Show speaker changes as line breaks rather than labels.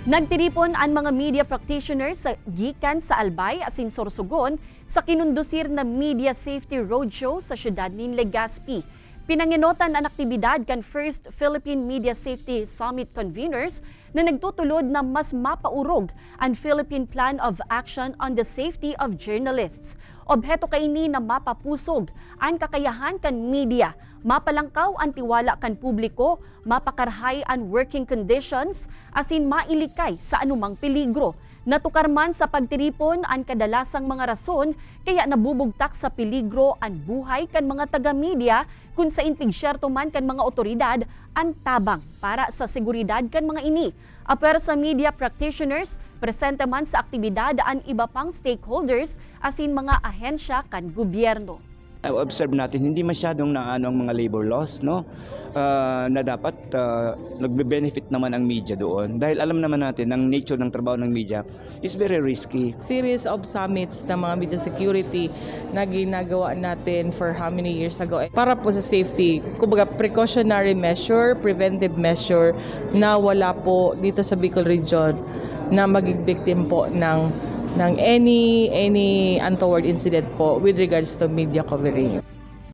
Nagtiripon ang mga media practitioners sa gikan sa Albay asin Sorsogon sa kinundusir na Media Safety Roadshow sa siyudad ni Legazpi. Pinanginotan ang aktibidad kan First Philippine Media Safety Summit conveners na nagtutulod na mas mapaurog ang Philippine Plan of Action on the Safety of Journalists. Obheto kaini na mapapusog ang kakayahan kan media, mapalangkaw ang tiwala kan publiko, mapakarhay ang working conditions, asin mailikay sa anumang peligro. Natukar man sa pagtiripon ang kadalasang mga rason kaya nabubugtak sa peligro ang buhay kan mga taga-media kung sa inpigsyerto man kan mga otoridad ang tabang para sa seguridad kan mga ini. Apero sa media practitioners, presente man sa aktibidad ang iba pang stakeholders asin mga ahensya kan gobyerno.
Observe natin hindi masyadong naano ang mga labor laws, no? Na dapat nagbe-benefit naman ang media doon dahil alam naman natin ang nature ng trabaho ng media is very risky.
Series of summits ng mga media security na ginagawa natin for how many years ago para po sa safety, kumbaga precautionary measure, preventive measure na wala po dito sa Bicol region na maging victim po ng any untoward incident po with regards to media coverage.